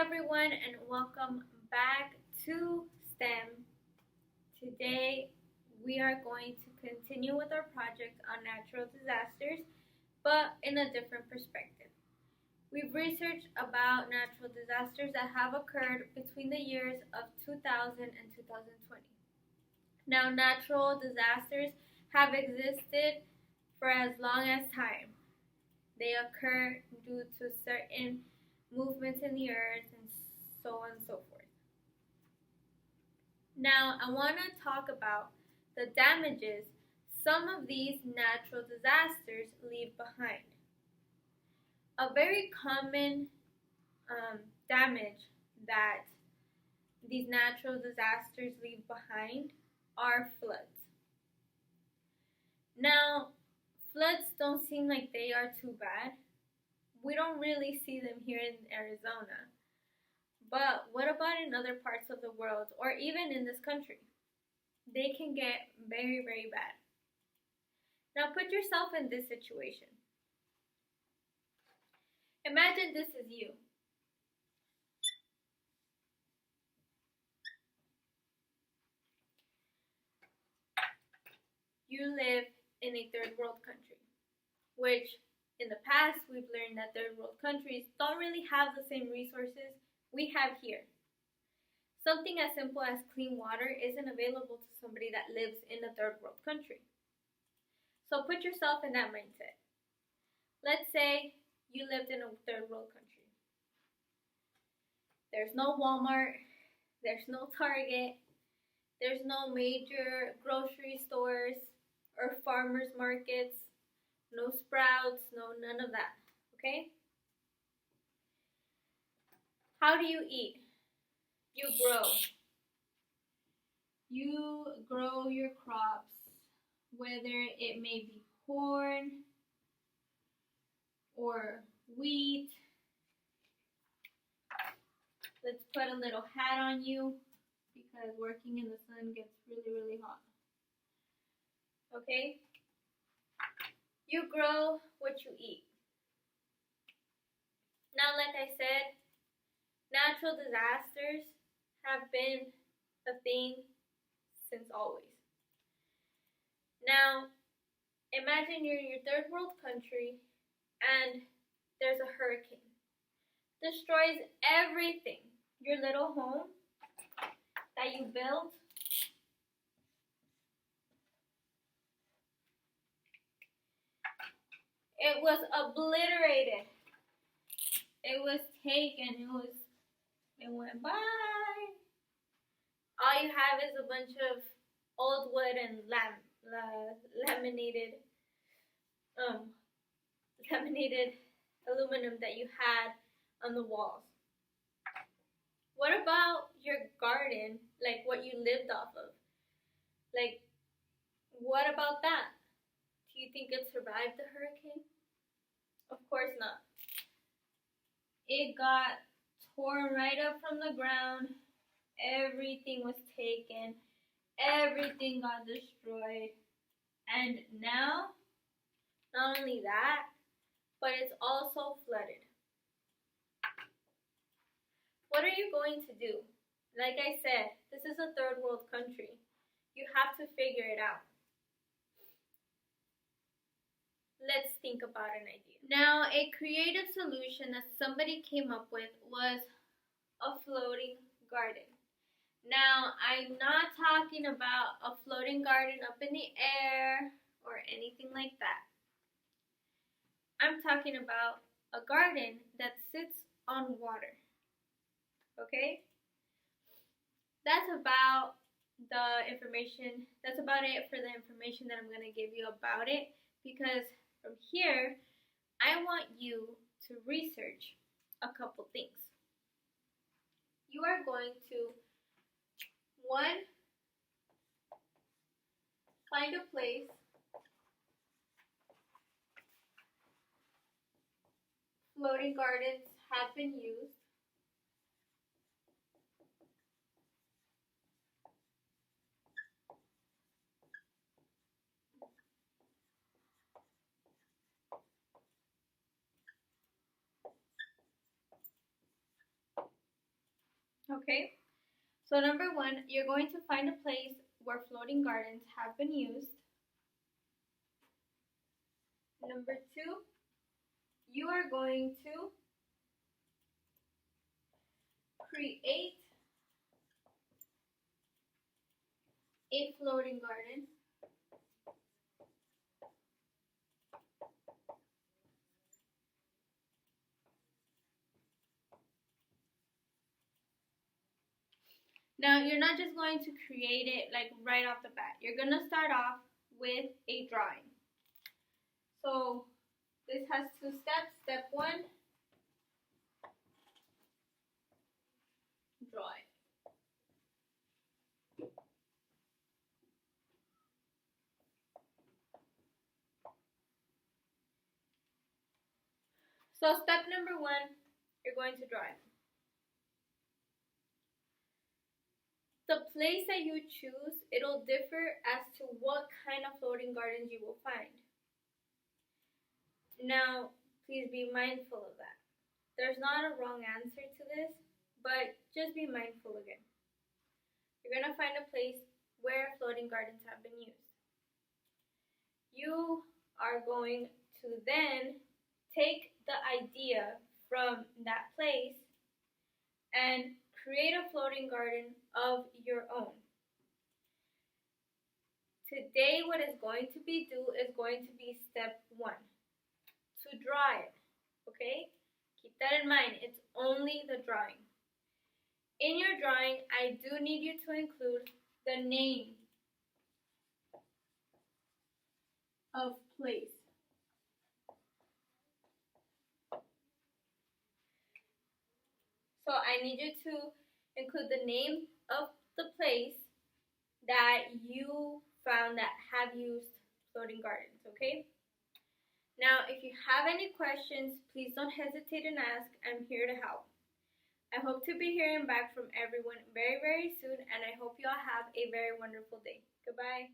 everyone, and welcome back to STEM. Today, we are going to continue with our project on natural disasters, but in a different perspective. We've researched about natural disasters that have occurred between the years of 2000 and 2020. Now, natural disasters have existed for as long as time. They occur due to certain movements in the earth and so on and so forth. Now, I want to talk about the damages some of these natural disasters leave behind. A very common damage that these natural disasters leave behind are floods. Now, floods don't seem like they are too bad. We don't really see them here in Arizona. But what about in other parts of the world or even in this country? They can get very, very bad. Now put yourself in this situation. Imagine this is you. You live in a third world country, which in the past we've learned that third world countries don't really have the same resources we have here. Something as simple as clean water isn't available to somebody that lives in a third world country. So put yourself in that mindset. Let's say you lived in a third world country. There's no Walmart, there's no Target, there's no major grocery stores or farmers markets, no Sprouts, no none of that, okay? How do you eat? You grow. You grow your crops, whether it may be corn or wheat. Let's put a little hat on you because working in the sun gets really, really hot. Okay? You grow what you eat. Now, like I said, natural disasters have been a thing since always. Now, imagine you're in your third world country and there's a hurricane. Destroys everything. Your little home that you built. It was obliterated. It was taken. It went bye. All you have is a bunch of old wood and laminated aluminum that you had on the walls. What about your garden, like what you lived off of? Like, what about that? Do you think it survived the hurricane? Of course not. It got torn right up from the ground. Everything was taken. Everything got destroyed. And now, not only that, but it's also flooded. What are you going to do? Like I said, this is a third world country. You have to figure it out. Let's think about an idea. Now, a creative solution that somebody came up with was a floating garden. Now, I'm not talking about a floating garden up in the air or anything like that. I'm talking about a garden that sits on water. Okay? That's about it for the information that I'm going to give you about it, because from here, I want you to research a couple things. You are going to, one, find a place floating gardens have been used. Okay? So number 1, you're going to find a place where floating gardens have been used. Number 2, you are going to create a floating garden. Now, you're not just going to create it like right off the bat. You're going to start off with a drawing. So, this has 2 steps. Step 1, draw it. So, step number 1, you're going to draw it. The place that you choose, it'll differ as to what kind of floating gardens you will find. Now, please be mindful of that. There's not a wrong answer to this, but just be mindful again. You're going to find a place where floating gardens have been used. You are going to then take the idea from that place and create a floating garden of your own. Today, what is going to be step 1, to draw it, okay? Keep that in mind, it's only the drawing. In your drawing, I do need you to include the name of place. So I need you to include the name of the place that you found that have used floating gardens, okay? Now, if you have any questions, please don't hesitate and ask. I'm here to help. I hope to be hearing back from everyone very, very soon, and I hope you all have a very wonderful day. Goodbye.